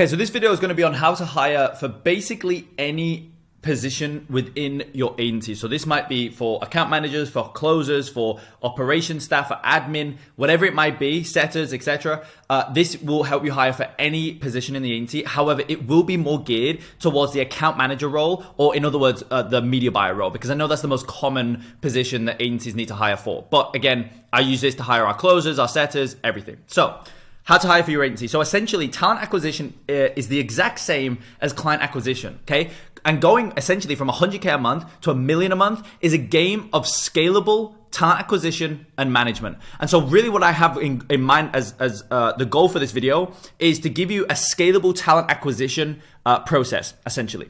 Okay, so this video is going to be on how to hire for basically any position within your agency. So this might be for account managers, for closers, for operations staff, for admin, whatever it might be, setters, etc. This will help you hire for any position in the agency. However, it will be more geared towards the account manager role, or in other words, the media buyer role, because I know that's the most common position that agencies need to hire for. But again, I use this to hire our closers, our setters, everything. So how to hire for your agency. So essentially, talent acquisition is the exact same as client acquisition, okay? And going essentially from 100K a month to $1 million a month is a game of scalable talent acquisition and management. And so really what I have in mind as the goal for this video is to give you a scalable talent acquisition process, essentially.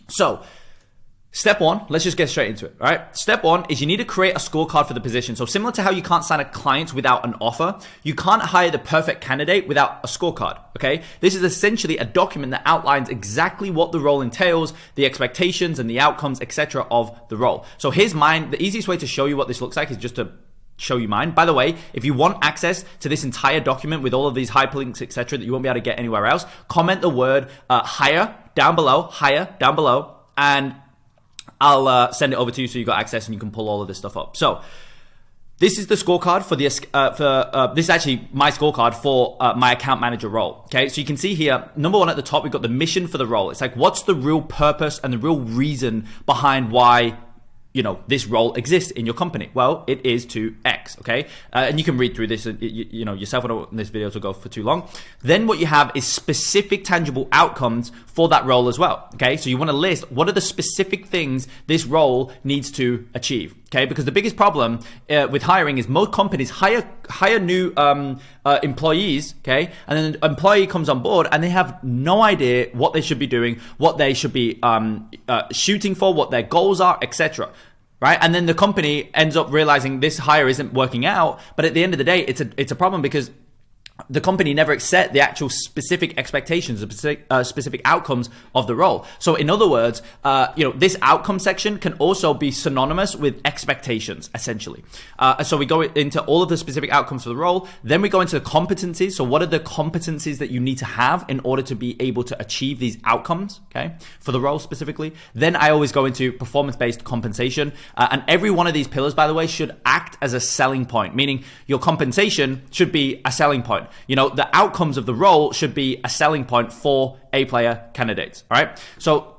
So step one, let's just get straight into it, all right? Step one is you need to create a scorecard for the position. So similar to how you can't sign a client without an offer, you can't hire the perfect candidate without a scorecard, okay? This is essentially a document that outlines exactly what the role entails, the expectations and the outcomes, etc. of the role. So here's mine. The easiest way to show you what this looks like is just to show you mine. By the way, if you want access to this entire document with all of these hyperlinks, etc., that you won't be able to get anywhere else, comment the word hire down below, and I'll send it over to you so you got access and you can pull all of this stuff up. So this is the scorecard for this is actually my scorecard for my account manager role. Okay, so you can see here, number one at the top, we've got the mission for the role. It's like, what's the real purpose and the real reason behind why this role exists in your company? Well, it is to X, okay? And you can read through this, yourself. I don't want this video to go for too long. Then what you have is specific tangible outcomes for that role as well, okay? So you want to list what are the specific things this role needs to achieve, okay? Because the biggest problem with hiring is most companies hire new employees, okay? And then an employee comes on board and they have no idea what they should be doing, what they should be shooting for, what their goals are, etc. Right? And then the company ends up realizing this hire isn't working out. But at the end of the day, it's a problem because the company never set the actual specific expectations, the specific outcomes of the role. So in other words, this outcome section can also be synonymous with expectations, essentially. So we go into all of the specific outcomes for the role. Then we go into the competencies. So what are the competencies that you need to have in order to be able to achieve these outcomes, okay, for the role specifically? Then I always go into performance-based compensation. And every one of these pillars, by the way, should act as a selling point, meaning your compensation should be a selling point. The outcomes of the role should be a selling point for A-player candidates, all right? So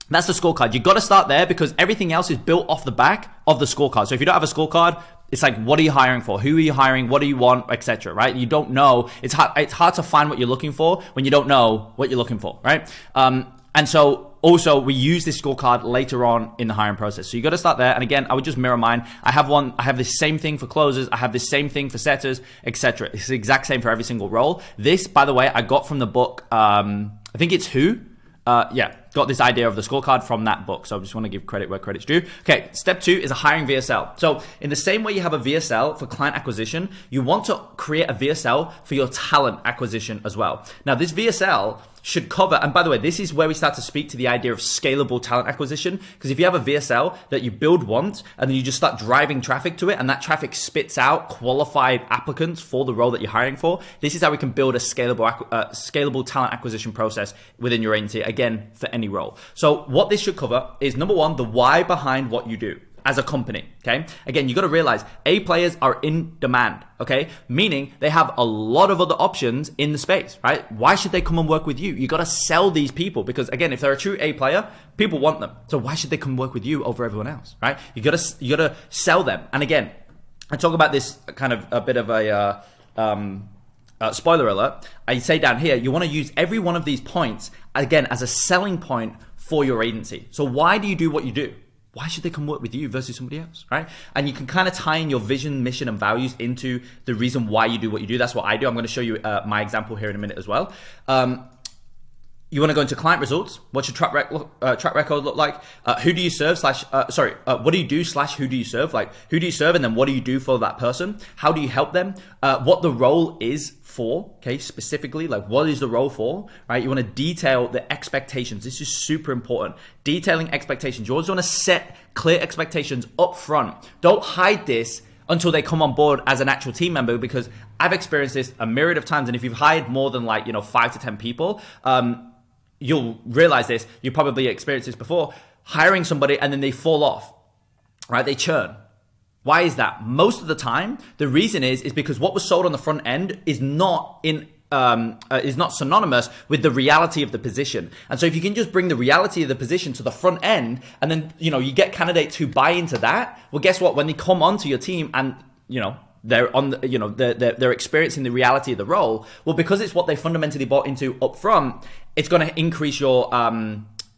that's the scorecard. You got to start there because everything else is built off the back of the scorecard. So if you don't have a scorecard, it's like, what are you hiring for? Who are you hiring? What do you want, etc., right? You don't know. It's hard to find what you're looking for when you don't know what you're looking for, right? And so also we use this scorecard later on in the hiring process. So you got to start there. And again, I would just mirror mine. I have this same thing for closers. I have this same thing for setters, etc. It's the exact same for every single role. This, by the way, I got from the book. I think it's Who. Got this idea of the scorecard from that book. So I just want to give credit where credit's due. Okay, step two is a hiring VSL. So in the same way you have a VSL for client acquisition, you want to create a VSL for your talent acquisition as well. Now this VSL should cover, and by the way, this is where we start to speak to the idea of scalable talent acquisition, because if you have a VSL that you build once and then you just start driving traffic to it and that traffic spits out qualified applicants for the role that you're hiring for, this is how we can build a scalable talent acquisition process within your agency, again, for any role. So what this should cover is, number one, the why behind what you do as a company, okay? Again, you got to realize A players are in demand, okay? Meaning they have a lot of other options in the space, right? Why should they come and work with you? You got to sell these people because, again, if they're a true A player, people want them. So why should they come work with you over everyone else, right? You got to sell them. And again, I talk about this kind of a bit of a spoiler alert. I say down here, you want to use every one of these points, again, as a selling point for your agency. So why do you do what you do? Why should they come work with you versus somebody else, right? And you can kind of tie in your vision, mission, and values into the reason why you do what you do. That's what I do. I'm going to show you my example here in a minute as well. You want to go into client results. What's your track record look like? Who do you serve what do you do / who do you serve? Like, who do you serve and then what do you do for that person? How do you help them? What the role is for, okay, specifically, like what is the role for, right? You want to detail the expectations. This is super important. Detailing expectations. You always want to set clear expectations up front. Don't hide this until they come on board as an actual team member, because I've experienced this a myriad of times. And if you've hired more than 5 to 10 people, you'll realize this. You probably experienced this before, hiring somebody and then they fall off, right? They churn. Why is that? Most of the time, the reason is because what was sold on the front end is not synonymous with the reality of the position. And so if you can just bring the reality of the position to the front end, and then you get candidates who buy into that, well, guess what? When they come onto your team and they're on they're experiencing the reality of the role, well, because it's what they fundamentally bought into up front, it's going to increase your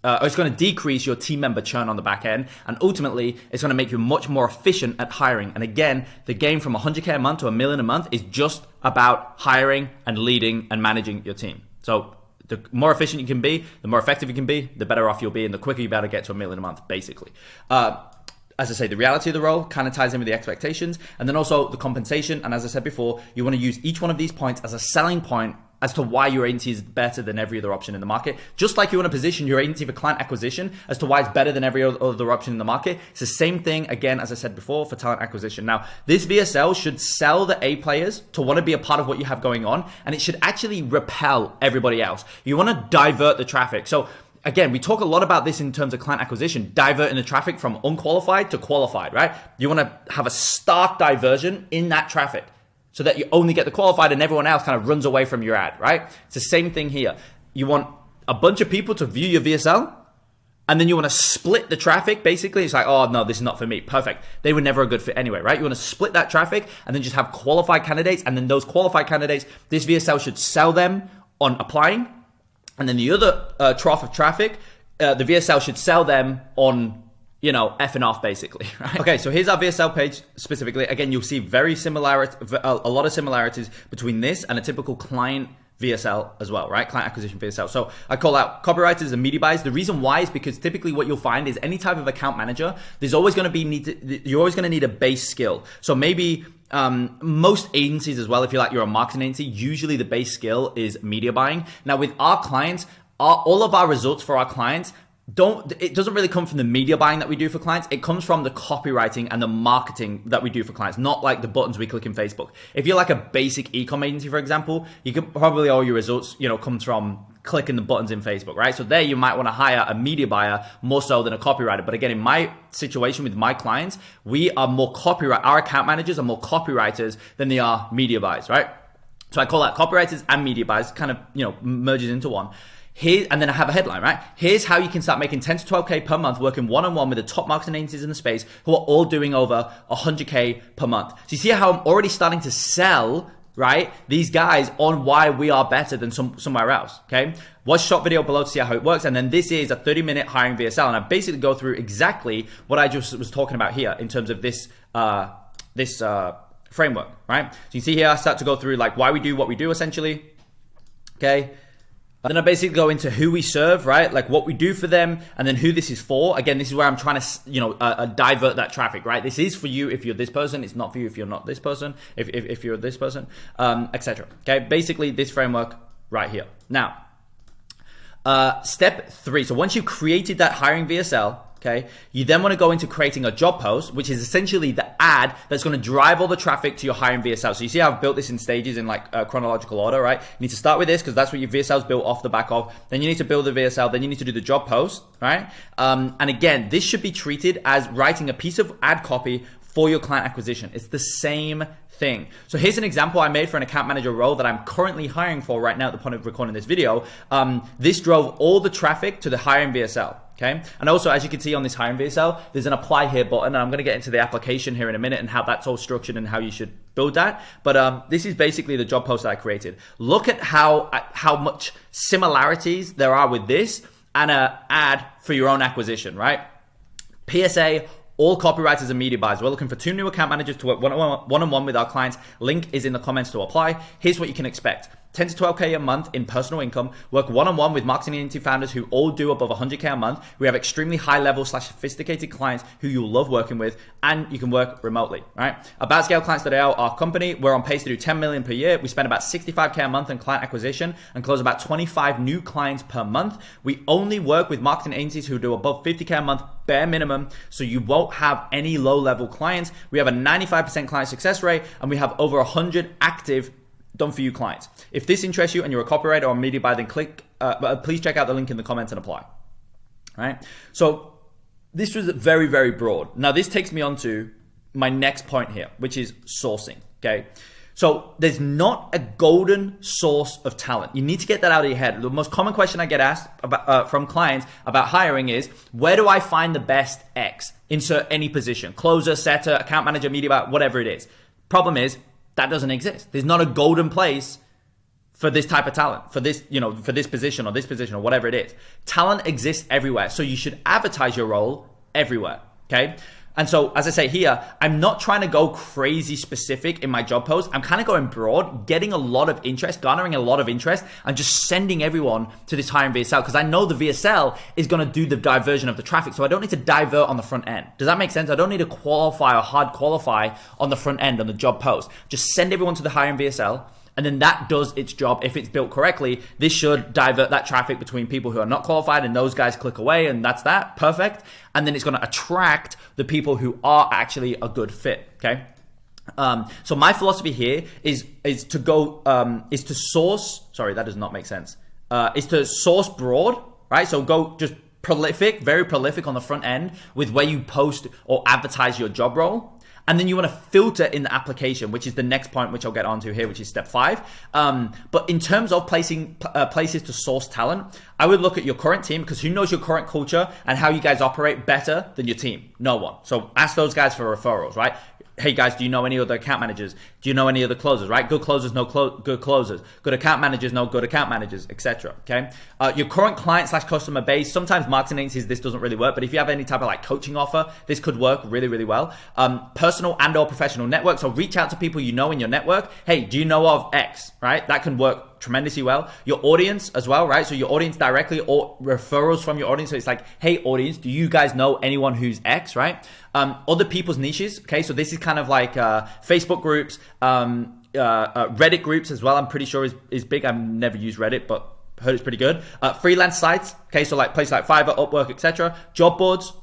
it's going to decrease your team member churn on the back end, and ultimately it's going to make you much more efficient at hiring. And again, the game from 100K a month to $1 million a month is just about hiring and leading and managing your team. So the more efficient you can be, the more effective you can be, the better off you'll be, and the quicker you better get to $1 million a month, basically. As I say, the reality of the role kind of ties in with the expectations, and then also the compensation. And as I said before, you want to use each one of these points as a selling point as to why your agency is better than every other option in the market. Just like you want to position your agency for client acquisition as to why it's better than every other option in the market, it's the same thing, again, as I said before, for talent acquisition. Now, this VSL should sell the A players to want to be a part of what you have going on, and it should actually repel everybody else. You want to divert the traffic. So again, we talk a lot about this in terms of client acquisition, diverting the traffic from unqualified to qualified, right? You want to have a stark diversion in that traffic, so that you only get the qualified and everyone else kind of runs away from your ad, right? It's the same thing here. You want a bunch of people to view your VSL, and then you want to split the traffic, basically. It's like, oh, no, this is not for me. Perfect. They were never a good fit anyway, right? You want to split that traffic and then just have qualified candidates, and then those qualified candidates, this VSL should sell them on applying, and then the other trough of traffic, the VSL should sell them on effing off, basically, right? Okay, so here's our VSL page specifically. Again, you'll see a lot of similarities between this and a typical client VSL as well, right? Client acquisition VSL. So I call out copywriters and media buyers. The reason why is because typically what you'll find is any type of account manager, there's always going to be you're always going to need a base skill. So maybe most agencies as well, if you're a marketing agency, usually the base skill is media buying. Now with our clients, all of our results for our clients, it doesn't really come from the media buying that we do for clients. It comes from the copywriting and the marketing that we do for clients, not like the buttons we click in Facebook. If you're like a basic e-com agency, for example, you can probably all your results, comes from clicking the buttons in Facebook, right? So there you might want to hire a media buyer more so than a copywriter. But again, in my situation with my clients, we are more our account managers are more copywriters than they are media buyers, right? So I call that copywriters and media buyers, kind of, merges into one. Here, and then I have a headline, right? Here's how you can start making 10 to 12K per month working one-on-one with the top marketing agencies in the space who are all doing over 100K per month. So you see how I'm already starting to sell, right, these guys on why we are better than somewhere else, okay? Watch the short video below to see how it works. And then this is a 30-minute hiring VSL. And I basically go through exactly what I just was talking about here in terms of this framework, right? So you see here, I start to go through like why we do what we do essentially, okay? Then I basically go into who we serve, right? Like what we do for them, and then who this is for. Again, this is where I'm trying to, divert that traffic, right? This is for you if you're this person. It's not for you if you're not this person. If you're this person, etc. Okay, basically this framework right here. Now, step 3. So once you've created that hiring VSL, okay, you then want to go into creating a job post, which is essentially the ad that's going to drive all the traffic to your hiring VSL. So you see how I've built this in stages in like chronological order, right? You need to start with this because that's what your VSL is built off the back of. Then you need to build the VSL. Then you need to do the job post, right? And again, this should be treated as writing a piece of ad copy for your client acquisition. It's the same thing. So here's an example I made for an account manager role that I'm currently hiring for right now at the point of recording this video. This drove all the traffic to the hiring VSL. Okay. And also, as you can see on this hiring VSL, there's an apply here button, and I'm going to get into the application here in a minute and how that's all structured and how you should build that. But this is basically the job post that I created. Look at how much similarities there are with this and an ad for your own acquisition, right? PSA, all copywriters and media buyers. We're looking for 2 new account managers to work one-on-one with our clients. Link is in the comments to apply. Here's what you can expect. 10 to 12K a month in personal income, work one-on-one with marketing agency founders who all do above 100K a month. We have extremely high level / sophisticated clients who you'll love working with, and you can work remotely, right? About Scale Clients Today, our company, we're on pace to do 10 million per year. We spend about 65K a month in client acquisition and close about 25 new clients per month. We only work with marketing agencies who do above 50K a month, bare minimum, so you won't have any low-level clients. We have a 95% client success rate, and we have over 100 active done for you clients. If this interests you and you're a copywriter or a media buyer, then please check out the link in the comments and apply. All right. So this was very, very broad. Now this takes me on to my next point here, which is sourcing. Okay. So there's not a golden source of talent. You need to get that out of your head. The most common question I get asked about, from clients about hiring is, where do I find the best X? Insert any position, closer, setter, account manager, media buyer, whatever it is. Problem is, that doesn't exist. There's not a golden place for this type of talent, for this, for this position or whatever it is. Talent exists everywhere. So you should advertise your role everywhere. Okay. And so, as I say here, I'm not trying to go crazy specific in my job post. I'm kind of going broad, getting a lot of interest, garnering a lot of interest, and just sending everyone to this hiring VSL, because I know the VSL is going to do the diversion of the traffic. So I don't need to divert on the front end. Does that make sense? I don't need to qualify or hard qualify on the front end on the job post. Just send everyone to the hiring VSL. And then that does its job. If it's built correctly, this should divert that traffic between people who are not qualified, and those guys click away, and that's that. Perfect. And then it's going to attract the people who are actually a good fit. Okay. So my philosophy here is to source. Sorry, that does not make sense. Is to source broad, right? So go just prolific, very prolific on the front end with where you post or advertise your job role. And then you want to filter in the application, which is the next point, which I'll get onto here, which is step 5. But in terms of placing places to source talent, I would look at your current team, because who knows your current culture and how you guys operate better than your team? No one. So ask those guys for referrals, right? Hey guys, do you know any other account managers? Do you know any other closers, right? Good closers know good closers. Good account managers know good account managers, etc. Okay. Your current client / customer base, sometimes marketing agencies, this doesn't really work, but if you have any type of like coaching offer, this could work really, really well. Personal and or professional network. So reach out to people you know in your network. Hey, do you know of X, right? That can work tremendously well. Your audience as well, right? So your audience directly or referrals from your audience. So it's like, hey audience, do you guys know anyone who's X, right? Other people's niches. Okay. So this is kind of like Facebook groups, Reddit groups as well. I'm pretty sure is big. I've never used Reddit, but heard it's pretty good. Freelance sites. Okay. So like places like Fiverr, Upwork, etc. Job boards,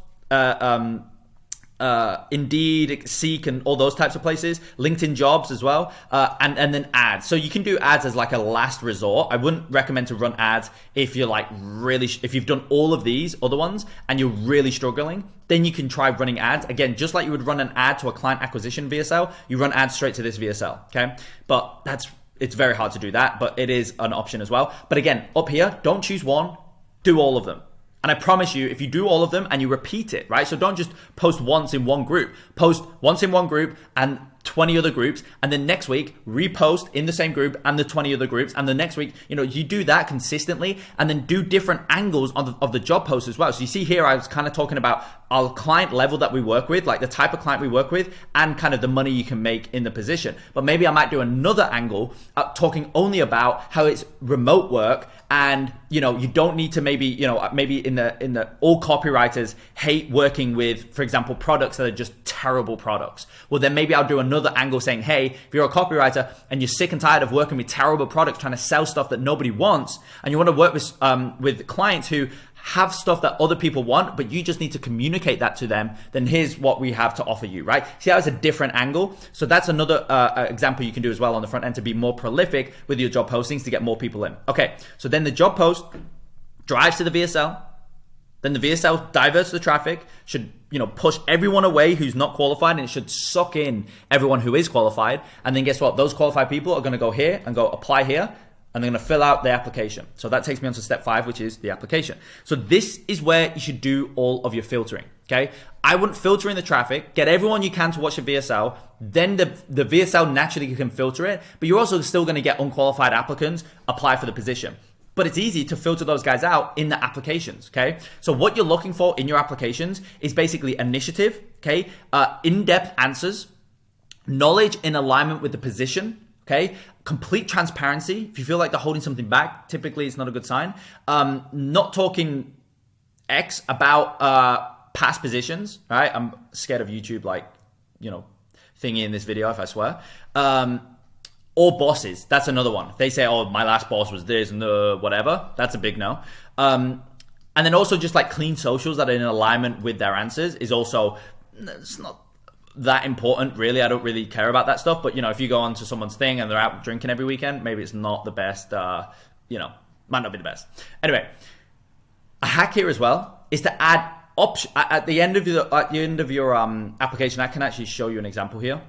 Indeed, Seek, and all those types of places, LinkedIn Jobs as well, and then ads. So you can do ads as like a last resort. I wouldn't recommend to run ads if you're like really, if you've done all of these other ones and you're really struggling, then you can try running ads. Again, just like you would run an ad to a client acquisition VSL, you run ads straight to this VSL, okay? But it's very hard to do that, but it is an option as well. But again, up here, don't choose one, do all of them. And I promise you, if you do all of them and you repeat it, right? So don't just post once in one group. Post once in one group and 20 other groups, and then next week repost in the same group and the 20 other groups, and the next week, you do that consistently, and then do different angles of the job post as well. So you see here, I was kind of talking about our client level that we work with, like the type of client we work with, and kind of the money you can make in the position. But maybe I might do another angle talking only about how it's remote work, and you don't need to maybe in the all copywriters hate working with, for example, products that are just terrible products. Well, then maybe I'll do another angle saying, hey, if you're a copywriter and you're sick and tired of working with terrible products, trying to sell stuff that nobody wants, and you want to work with clients who have stuff that other people want, but you just need to communicate that to them, then here's what we have to offer you, right? See how it's a different angle? So that's another example you can do as well on the front end to be more prolific with your job postings to get more people in. Okay, so then the job post drives to the VSL, then the VSL diverts the traffic, should push everyone away who's not qualified, and it should suck in everyone who is qualified. And then guess what? Those qualified people are going to go here and go apply here, and they're going to fill out the application. So that takes me on to step 5, which is the application. So this is where you should do all of your filtering, okay? I wouldn't filter in the traffic, get everyone you can to watch the VSL, then the VSL naturally can filter it, but you're also still going to get unqualified applicants apply for the position. But it's easy to filter those guys out in the applications, okay? So what you're looking for in your applications is basically initiative, okay? In-depth answers, knowledge in alignment with the position, okay? complete transparency. If you feel like they're holding something back, typically it's not a good sign. Not talking X about past positions, right? I'm scared of YouTube, like, thingy in this video, if I swear. Or bosses, that's another one. If they say, oh, my last boss was this and whatever, that's a big no. And then also just like clean socials that are in alignment with their answers is also, it's not that important, really. I don't really care about that stuff. But, if you go onto someone's thing and they're out drinking every weekend, maybe it's not the best, might not be the best. Anyway, a hack here as well is to add option at the end of your application. I can actually show you an example here.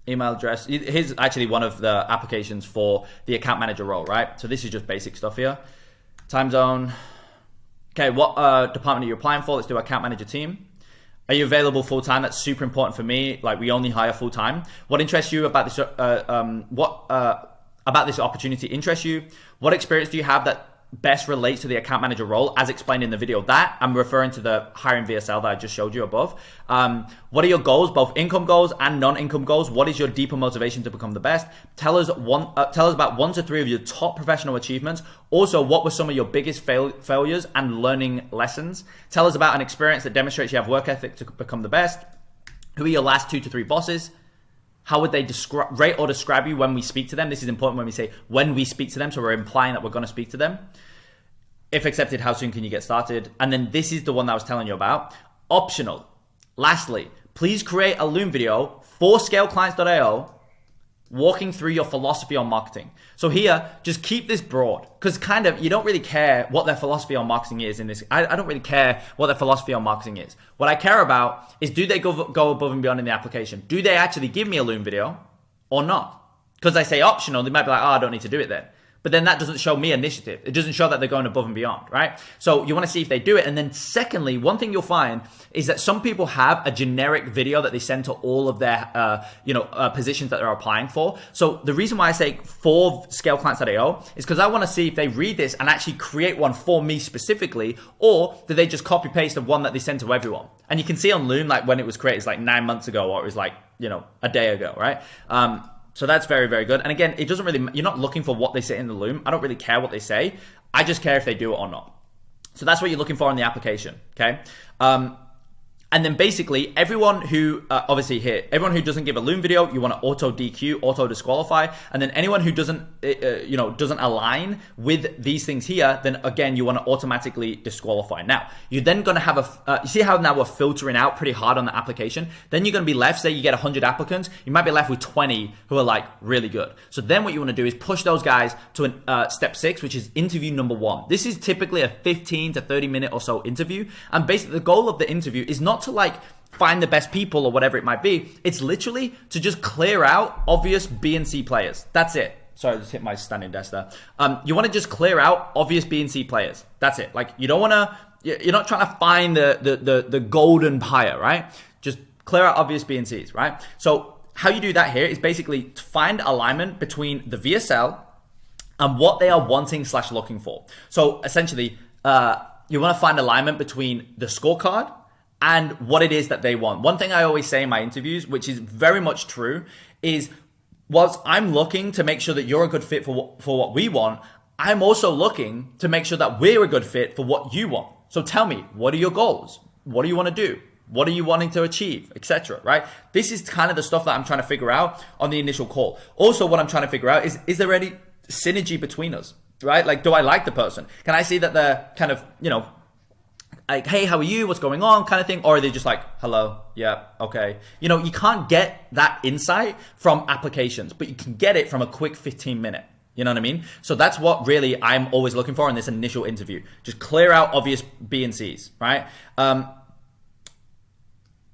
Email address. Here's actually one of the applications for the account manager role, right? So this is just basic stuff here. Time zone. Okay, what department are you applying for? Let's do account manager team. Are you available full time? That's super important for me. Like, we only hire full time. What interests you about this? About this opportunity interests you? What experience do you have that best relates to the account manager role, as explained in the video? That I'm referring to the hiring VSL that I just showed you above. What are your goals, both income goals and non-income goals? What is your deeper motivation to become the best? Tell us about 1 to 3 of your top professional achievements. Also, what were some of your biggest failures and learning lessons? Tell us about an experience that demonstrates you have work ethic to become the best. Who are your last 2 to 3 bosses? How would they rate or describe you when we speak to them? This is important when we say when we speak to them, so we're implying that we're going to speak to them. If accepted, how soon can you get started? And then this is the one that I was telling you about. Optional. Lastly, please create a Loom video for scaleclients.io walking through your philosophy on marketing. So here, just keep this broad, because you don't really care what their philosophy on marketing is in this. I don't really care what their philosophy on marketing is. What I care about is, do they go above and beyond in the application? Do they actually give me a Loom video or not? Because I say optional, they might be like, oh, I don't need to do it then. But then that doesn't show me initiative. It doesn't show that they're going above and beyond, right? So you want to see if they do it. And then secondly, one thing you'll find is that some people have a generic video that they send to all of their, positions that they're applying for. So the reason why I say for scaleclients.io is because I want to see if they read this and actually create one for me specifically, or do they just copy paste of one that they send to everyone? And you can see on Loom, like when it was created, it's like 9 months ago, or it was like, a day ago, right? So that's very, very good. And again, it doesn't really, you're not looking for what they say in the Loom. I don't really care what they say. I just care if they do it or not. So that's what you're looking for in the application, okay? And then basically everyone who, everyone who doesn't give a Loom video, you want to auto DQ, auto disqualify. And then anyone who doesn't, doesn't align with these things here, then again, you want to automatically disqualify. Now, you're then going to have you see how now we're filtering out pretty hard on the application? Then you're going to be left, say you get 100 applicants, you might be left with 20 who are like really good. So then what you want to do is push those guys to step 6, which is interview number 1. This is typically a 15 to 30 minute or so interview. And basically the goal of the interview is not to like find the best people or whatever it might be. It's literally to just clear out obvious B and C players. That's it. Sorry, I just hit my standing desk there. You want to just clear out obvious B and C players. That's it. Like, you don't want to, you're not trying to find the golden hire, right? Just clear out obvious B and Cs, right? So how you do that here is basically to find alignment between the VSL and what they are wanting / looking for. So essentially, you want to find alignment between the scorecard and what it is that they want. One thing I always say in my interviews, which is very much true, is whilst I'm looking to make sure that you're a good fit for what we want, I'm also looking to make sure that we're a good fit for what you want. So tell me, what are your goals? What do you want to do? What are you wanting to achieve, etc., right? This is kind of the stuff that I'm trying to figure out on the initial call. Also, what I'm trying to figure out is there any synergy between us, right? Like, do I like the person? Can I see that they're kind of, like, hey, how are you? What's going on? Kind of thing. Or are they just like, hello? Yeah. Okay. You can't get that insight from applications, but you can get it from a quick 15-minute. You know what I mean? So that's what really I'm always looking for in this initial interview. Just clear out obvious B and C's, right?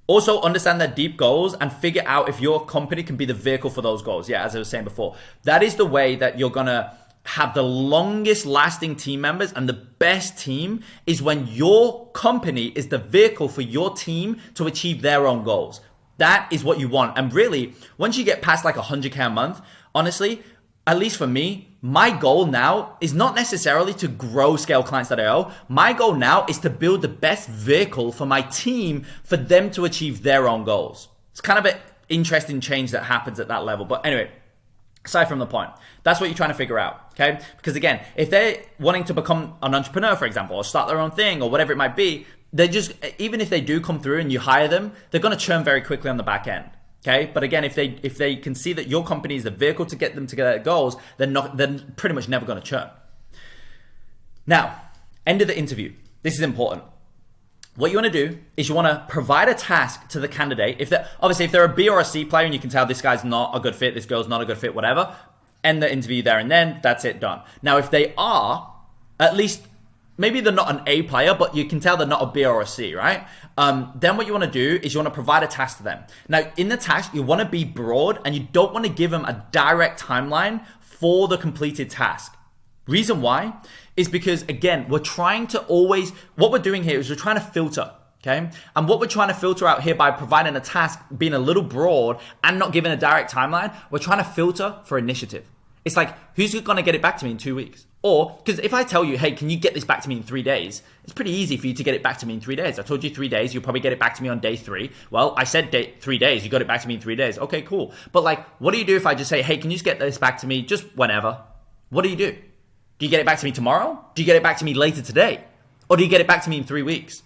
Also understand their deep goals and figure out if your company can be the vehicle for those goals. Yeah, as I was saying before, that is the way that you're going to have the longest lasting team members, and the best team is when your company is the vehicle for your team to achieve their own goals. That is what you want. And really, once you get past like 100K a month, honestly, at least for me, my goal now is not necessarily to grow scaleclients.io. My goal now is to build the best vehicle for my team for them to achieve their own goals. It's kind of interesting change that happens at that level. But anyway, aside from the point, that's what you're trying to figure out, okay? Because again, if they're wanting to become an entrepreneur, for example, or start their own thing or whatever it might be, they're just, even if they do come through and you hire them, they're going to churn very quickly on the back end. Okay, but again, if they can see that your company is the vehicle to get them to their goals, they're pretty much never going to churn. Now, end of the interview. This is important. What you want to do is you want to provide a task to the candidate. If they're a B or a C player and you can tell this guy's not a good fit, this girl's not a good fit, whatever, end the interview there and then. That's it, done. Now, if they are, at least maybe they're not an A player, but you can tell they're not a B or a C, right? Then what you want to do is you want to provide a task to them. Now, in the task, you want to be broad and you don't want to give them a direct timeline for the completed task. Reason why is because, again, what we're doing here is we're trying to filter, okay? And what we're trying to filter out here by providing a task, being a little broad and not giving a direct timeline, we're trying to filter for initiative. It's like, who's going to get it back to me in 2 weeks? Or, because if I tell you, hey, can you get this back to me in 3 days? It's pretty easy for you to get it back to me in 3 days. I told you 3 days, you'll probably get it back to me on day 3. Well, I said 3 days, you got it back to me in 3 days. Okay, cool. But like, what do you do if I just say, hey, can you just get this back to me just whenever? What do you do? Do you get it back to me tomorrow? Do you get it back to me later today? Or do you get it back to me in 3 weeks?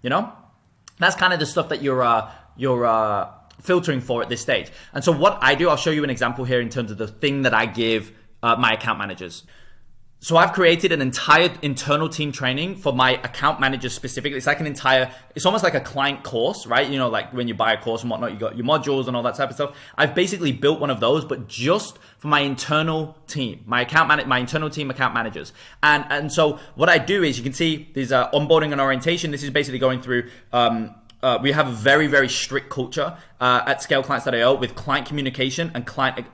You know? That's kind of the stuff that you're filtering for at this stage. And so what I do, I'll show you an example here in terms of the thing that I give my account managers. So I've created an entire internal team training for my account managers specifically. It's almost like a client course, right? You know, like when you buy a course and whatnot, you got your modules and all that type of stuff. I've basically built one of those, but just for my internal team, my internal team account managers. And so what I do is, you can see these are onboarding and orientation. This is basically going through, we have a very, very strict culture at ScaleClients.io with client communication and client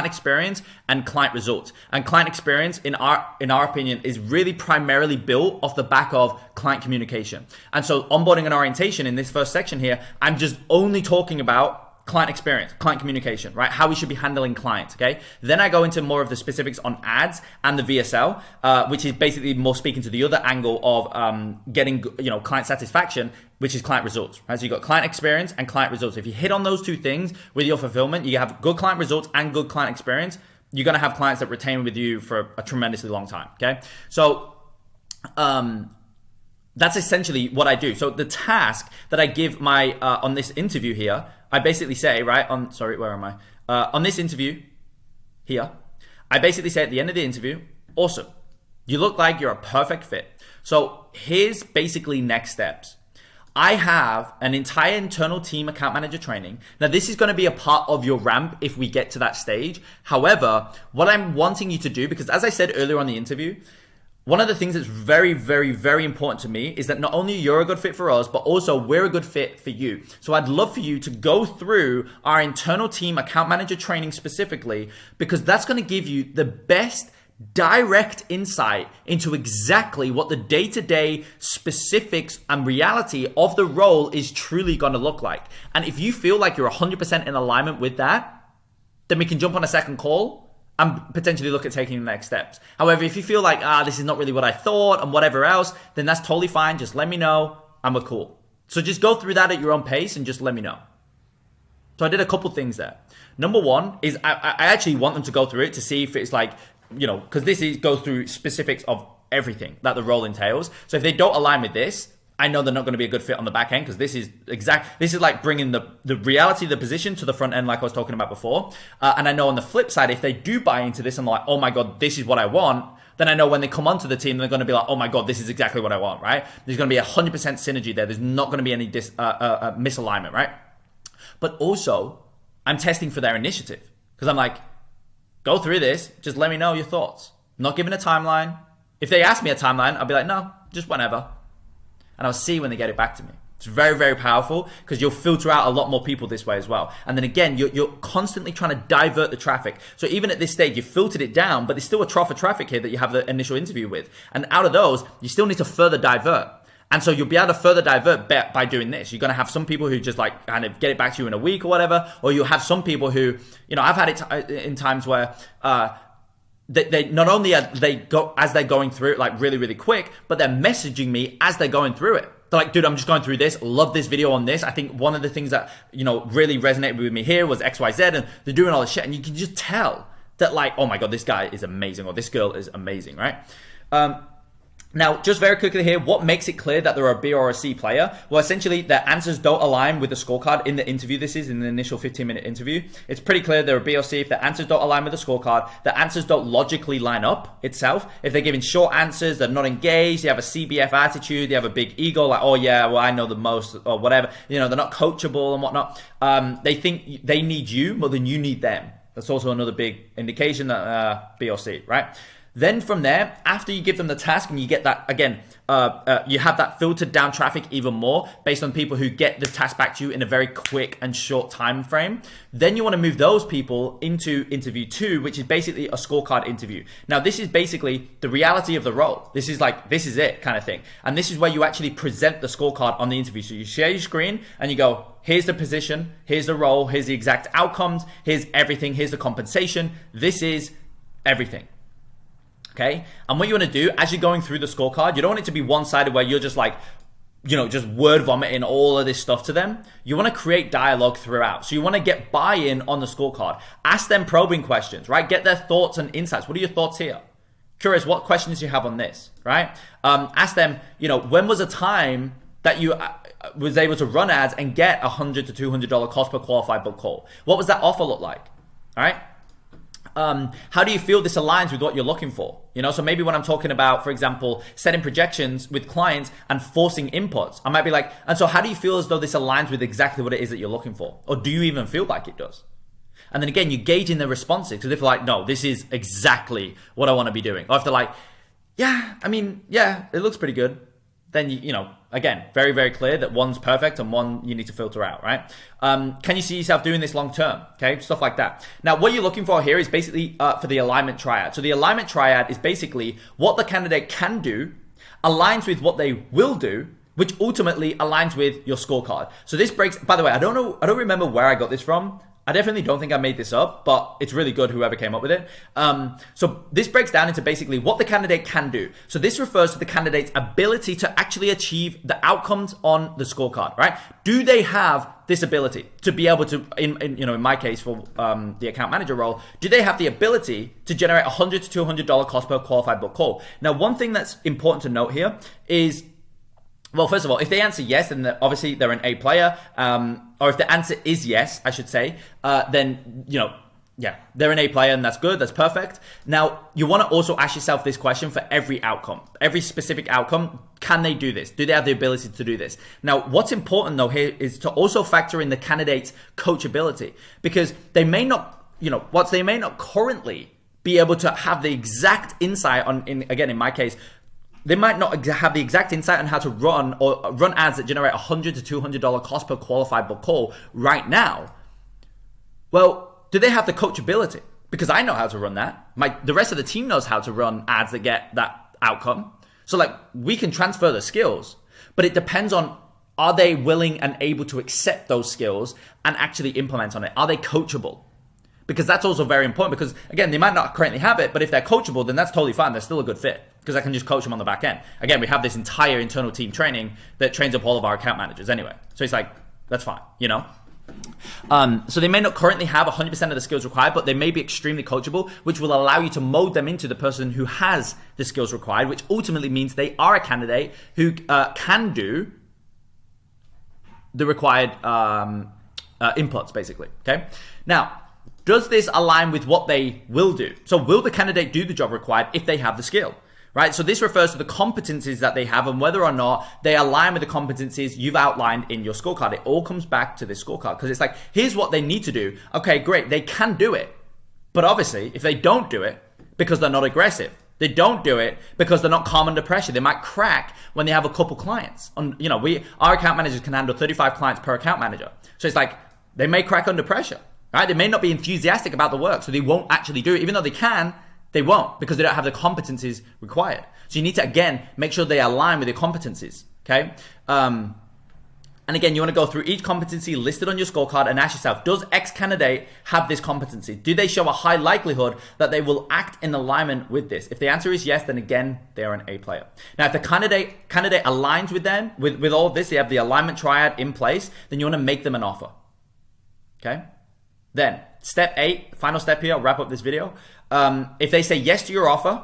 experience and client results. And client experience, in our opinion, is really primarily built off the back of client communication. And so onboarding and orientation in this first section here, I'm just only talking about client experience, client communication, right? How we should be handling clients, okay? Then I go into more of the specifics on ads and the VSL, which is basically more speaking to the other angle of getting, client satisfaction, which is client results, right? So you got client experience and client results. If you hit on those two things with your fulfillment, you have good client results and good client experience, you're going to have clients that retain with you for a tremendously long time, okay? So, that's essentially what I do. So the task that I give my, on this interview here, I basically say, right, on this interview here, I basically say at the end of the interview, awesome, you look like you're a perfect fit. So here's basically next steps. I have an entire internal team account manager training. Now, this is going to be a part of your ramp if we get to that stage. However, what I'm wanting you to do, because as I said earlier on the interview, one of the things that's very, very, very important to me is that not only you're a good fit for us, but also we're a good fit for you. So I'd love for you to go through our internal team account manager training specifically, because that's going to give you the best direct insight into exactly what the day-to-day specifics and reality of the role is truly going to look like. And if you feel like you're 100% in alignment with that, then we can jump on a second call and potentially look at taking the next steps. However, if you feel like, this is not really what I thought and whatever else, then that's totally fine. Just let me know and we're cool. So just go through that at your own pace and just let me know. So I did a couple things there. Number one is I actually want them to go through it to see if it's like, because goes through specifics of everything that the role entails. So if they don't align with this, I know they're not going to be a good fit on the back end, because this is like bringing the reality of the position to the front end, like I was talking about before. And I know on the flip side, if they do buy into this and like, oh my God, this is what I want, then I know when they come onto the team, they're going to be like, oh my God, this is exactly what I want, right? There's going to be 100% synergy there. There's not going to be any misalignment, right? But also, I'm testing for their initiative, because I'm like, go through this, just let me know your thoughts. I'm not giving a timeline. If they ask me a timeline, I'll be like, no, just whenever. And I'll see when they get it back to me. It's very, very powerful, because you'll filter out a lot more people this way as well. And then again, you're constantly trying to divert the traffic. So even at this stage, you filtered it down, but there's still a trough of traffic here that you have the initial interview with. And out of those, you still need to further divert. And so you'll be able to further divert by doing this. You're going to have some people who just like kind of get it back to you in a week or whatever. Or you'll have some people who, I've had it in times where, they not only are they go as they're going through it like really, really quick, but they're messaging me as they're going through it. They're like, dude, I'm just going through this. Love this video on this. I think one of the things that, really resonated with me here was XYZ, and they're doing all this shit. And you can just tell that, like, oh my God, this guy is amazing, or this girl is amazing, right? Now, just very quickly here, what makes it clear that they're a B or a C player? Well, essentially, their answers don't align with the scorecard in the interview. This is in the initial 15-minute interview. It's pretty clear they're a B or C. If their answers don't align with the scorecard, the answers don't logically line up itself. If they're giving short answers, they're not engaged, they have a CBF attitude, they have a big ego, like, oh yeah, well, I know the most, or whatever. They're not coachable and whatnot. They think they need you more than you need them. That's also another big indication that B or C, right? Then from there, after you give them the task and you get that, again, you have that filtered down traffic even more based on people who get the task back to you in a very quick and short time frame. Then you want to move those people into interview 2, which is basically a scorecard interview. Now, this is basically the reality of the role. This is like, this is it kind of thing. And this is where you actually present the scorecard on the interview. So you share your screen and you go, here's the position, here's the role, here's the exact outcomes, here's everything, here's the compensation. This is everything. Okay. And what you want to do as you're going through the scorecard, you don't want it to be one-sided where you're just like, just word vomiting all of this stuff to them. You want to create dialogue throughout. So you want to get buy-in on the scorecard. Ask them probing questions, right? Get their thoughts and insights. What are your thoughts here? Curious, what questions do you have on this, right? Ask them, when was a time that you was able to run ads and get $100 to $200 cost per qualified book call? What was that offer look like? All right. How do you feel this aligns with what you're looking for? So maybe when I'm talking about, for example, setting projections with clients and forcing inputs, I might be like, and so how do you feel as though this aligns with exactly what it is that you're looking for? Or do you even feel like it does? And then again, you're gauging their responses. Because if they're like, no, this is exactly what I want to be doing. Or if they're like, yeah, it looks pretty good. Then, again, very, very clear that one's perfect and one you need to filter out, right? Can you see yourself doing this long term? Okay, stuff like that. Now, what you're looking for here is basically for the alignment triad. So the alignment triad is basically what the candidate can do, aligns with what they will do, which ultimately aligns with your scorecard. So this breaks, by the way, I don't remember where I got this from. I definitely don't think I made this up, but it's really good whoever came up with it. So this breaks down into basically what the candidate can do. So this refers to the candidate's ability to actually achieve the outcomes on the scorecard, right? Do they have this ability to be able to, in my case for the account manager role, do they have the ability to generate $100 to $200 cost per qualified book call? Now, one thing that's important to note here is, well, first of all, if they answer yes, then obviously they're an A player. Or if the answer is yes, I should say, then, they're an A player and that's good. That's perfect. Now, you want to also ask yourself this question for every outcome, every specific outcome. Can they do this? Do they have the ability to do this? Now, what's important though here is to also factor in the candidate's coachability, because they may not, they may not currently be able to have the exact insight on, in my case, they might not have the exact insight on how to run ads that generate $100 to $200 cost per qualified book call right now. Well, do they have the coachability? Because I know how to run that. The rest of the team knows how to run ads that get that outcome. So we can transfer the skills, but it depends on, are they willing and able to accept those skills and actually implement on it? Are they coachable? Because that's also very important, because again, they might not currently have it, but if they're coachable, then that's totally fine. They're still a good fit because I can just coach them on the back end. Again, we have this entire internal team training that trains up all of our account managers anyway. So it's that's fine, So they may not currently have 100% of the skills required, but they may be extremely coachable, which will allow you to mold them into the person who has the skills required, which ultimately means they are a candidate who can do the required inputs, basically, okay? Now, does this align with what they will do? So will the candidate do the job required if they have the skill, right? So this refers to the competencies that they have and whether or not they align with the competencies you've outlined in your scorecard. It all comes back to this scorecard because it's here's what they need to do. Okay, great. They can do it. But obviously, if they don't do it because they're not aggressive, they don't do it because they're not calm under pressure. They might crack when they have a couple clients. Our account managers can handle 35 clients per account manager. So it's they may crack under pressure. Right? They may not be enthusiastic about the work, so they won't actually do it. Even though they can, they won't because they don't have the competencies required. So you need to, again, make sure they align with your competencies, okay? And And again, you want to go through each competency listed on your scorecard and ask yourself, does X candidate have this competency? Do they show a high likelihood that they will act in alignment with this? If the answer is yes, then again, they're an A player. Now, if the candidate aligns with them, with all of this, they have the alignment triad in place, then you want to make them an offer. Okay? Then, step 8, final step here, I'll wrap up this video. If they say yes to your offer,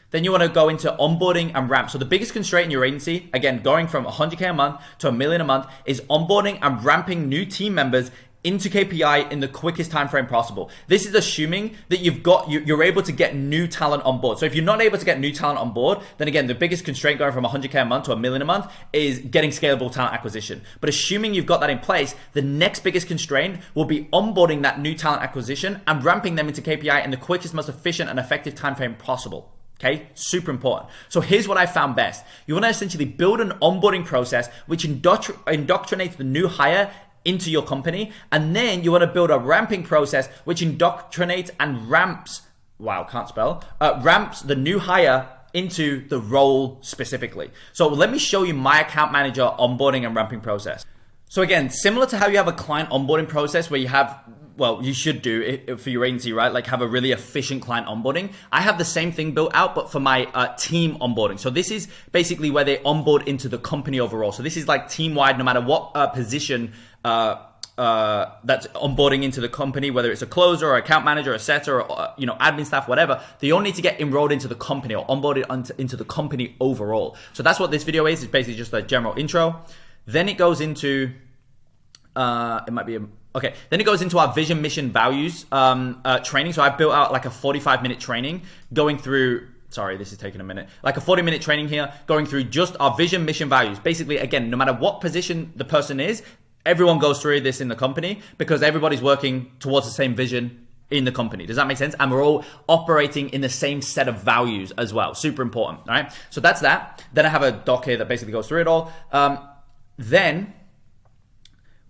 then you want to go into onboarding and ramp. So the biggest constraint in your agency, again, going from 100K a month to $1 million a month, is onboarding and ramping new team members into KPI in the quickest time frame possible. This is assuming that you're able to get new talent on board. So if you're not able to get new talent on board, then again, the biggest constraint going from 100K a month to $1 million a month is getting scalable talent acquisition. But assuming you've got that in place, the next biggest constraint will be onboarding that new talent acquisition and ramping them into KPI in the quickest, most efficient and effective time frame possible. Okay, super important. So here's what I found best. You want to essentially build an onboarding process which indoctrinates the new hire into your company, and then you want to build a ramping process which indoctrinates and ramps the new hire into the role specifically. So let me show you my account manager onboarding and ramping process. So again, similar to how you have a client onboarding process where you have, well, you should do it for your agency, right? Like have a really efficient client onboarding. I have the same thing built out, but for my team onboarding. So this is basically where they onboard into the company overall. So this is like team wide, no matter what position that's onboarding into the company, whether it's a closer or account manager, a setter, or admin staff, whatever. They all need to get enrolled into the company or onboarded into the company overall. So that's what this video is. It's basically just a general intro. Then it goes into then it goes into our vision, mission, values training. So I built out like a 45-minute training going through, sorry, this is taking a minute, like a 40-minute training here going through just our vision, mission, values. Basically, again, no matter what position the person is, everyone goes through this in the company because everybody's working towards the same vision in the company. Does that make sense? And we're all operating in the same set of values as well. Super important, all right? So that's that. Then I have a doc here that basically goes through it all. Then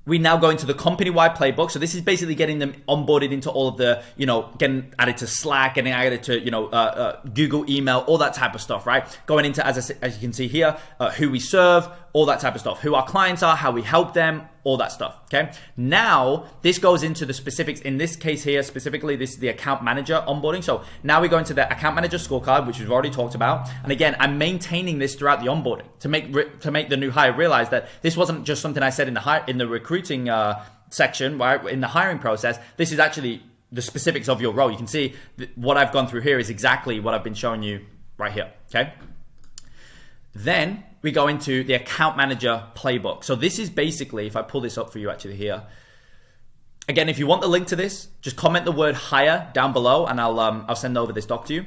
we now go into the company-wide playbook. So this is basically getting them onboarded into all of the, getting added to Slack, getting added to, Google email, all that type of stuff, right? Going into, as you can see here, who we serve, all that type of stuff, who our clients are, how we help them, all that stuff, okay? Now, this goes into the specifics. In this case here, specifically, this is the account manager onboarding. So now we go into the account manager scorecard, which we've already talked about. And again, I'm maintaining this throughout the onboarding to make the new hire realize that this wasn't just something I said in the recruiting section, right? In the hiring process. This is actually the specifics of your role. You can see what I've gone through here is exactly what I've been showing you right here, okay? Then we go into the account manager playbook. So this is basically, if I pull this up for you actually here, again, if you want the link to this, just comment the word hire down below and I'll send over this doc to you.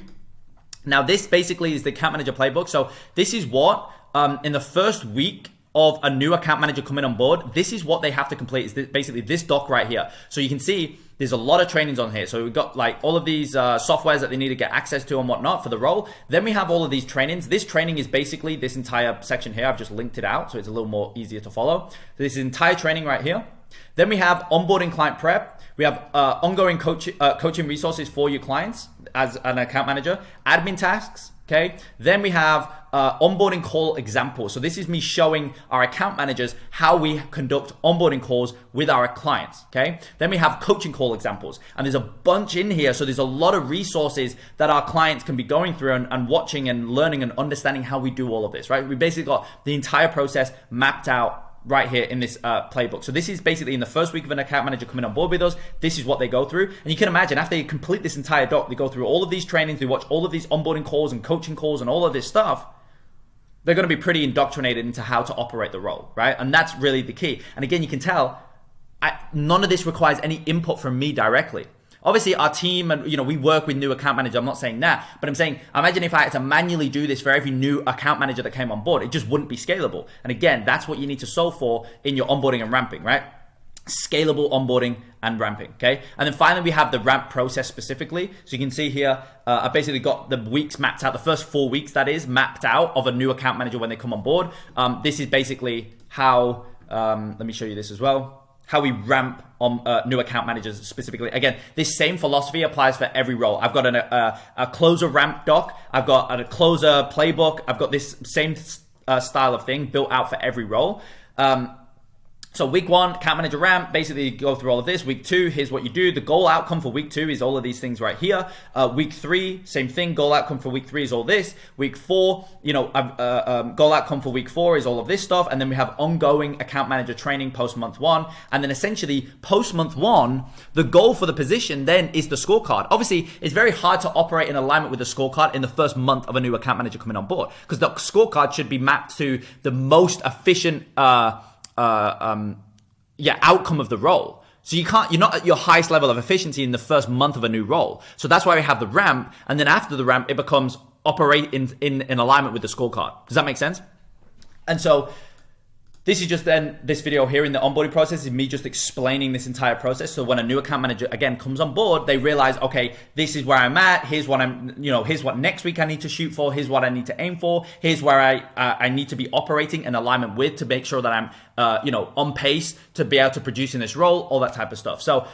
Now this basically is the account manager playbook. So this is what, in the first week of a new account manager coming on board, this is what they have to complete. Is basically this doc right here. So you can see there's a lot of trainings on here. So we've got like all of these softwares that they need to get access to and whatnot for the role. Then we have all of these trainings. This training is basically this entire section here. I've just linked it out so it's a little more easier to follow. So this is entire training right here. Then we have onboarding client prep. We have ongoing coaching resources for your clients as an account manager, admin tasks. Okay, then we have onboarding call examples. So this is me showing our account managers how we conduct onboarding calls with our clients. Okay, then we have coaching call examples, and there's a bunch in here. So there's a lot of resources that our clients can be going through and watching and learning and understanding how we do all of this, right? We basically got the entire process mapped out right here in this playbook. So this is basically in the first week of an account manager coming on board with us, this is what they go through. And you can imagine after they complete this entire doc, they go through all of these trainings, they watch all of these onboarding calls and coaching calls and all of this stuff, they're gonna be pretty indoctrinated into how to operate the role, right? And that's really the key. And again, you can tell, none of this requires any input from me directly. Obviously our team and we work with new account manager. I'm not saying that, but I'm saying imagine if I had to manually do this for every new account manager that came on board, it just wouldn't be scalable. And again, that's what you need to solve for in your onboarding and ramping, right? Scalable onboarding and ramping, okay? And then finally we have the ramp process specifically. So you can see here, I basically got the weeks mapped out, the first 4 weeks that is mapped out of a new account manager when they come on board. This is basically how, let me show you this as well, how we ramp on new account managers specifically. Again, this same philosophy applies for every role. I've got a closer ramp doc. I've got a closer playbook. I've got this same style of thing built out for every role. So week 1, account manager ramp, basically go through all of this. Week 2, here's what you do. The goal outcome for week 2 is all of these things right here. Week 3, same thing. Goal outcome for week 3 is all this. Week 4, goal outcome for week 4 is all of this stuff. And then we have ongoing account manager training post month 1. And then essentially post month 1, the goal for the position then is the scorecard. Obviously, it's very hard to operate in alignment with the scorecard in the first month of a new account manager coming on board, because the scorecard should be mapped to the most efficient outcome of the role. So you're not at your highest level of efficiency in the first month of a new role. So that's why we have the ramp. And then after the ramp, it becomes operate in alignment with the scorecard. Does that make sense? And so this is just then this video here in the onboarding process is me just explaining this entire process. So when a new account manager again comes on board, they realize, okay, this is where I'm at. Here's what here's what next week I need to shoot for. Here's what I need to aim for. Here's where I need to be operating in alignment with to make sure that I'm, on pace to be able to produce in this role, all that type of stuff. So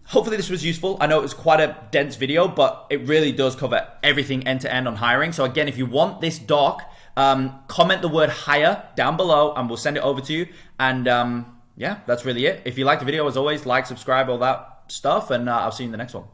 hopefully this was useful. I know it was quite a dense video, but it really does cover everything end to end on hiring. So again, if you want this doc, comment the word hire down below and we'll send it over to you. And that's really it. If you like the video, as always, like, subscribe, all that stuff, and I'll see you in the next one.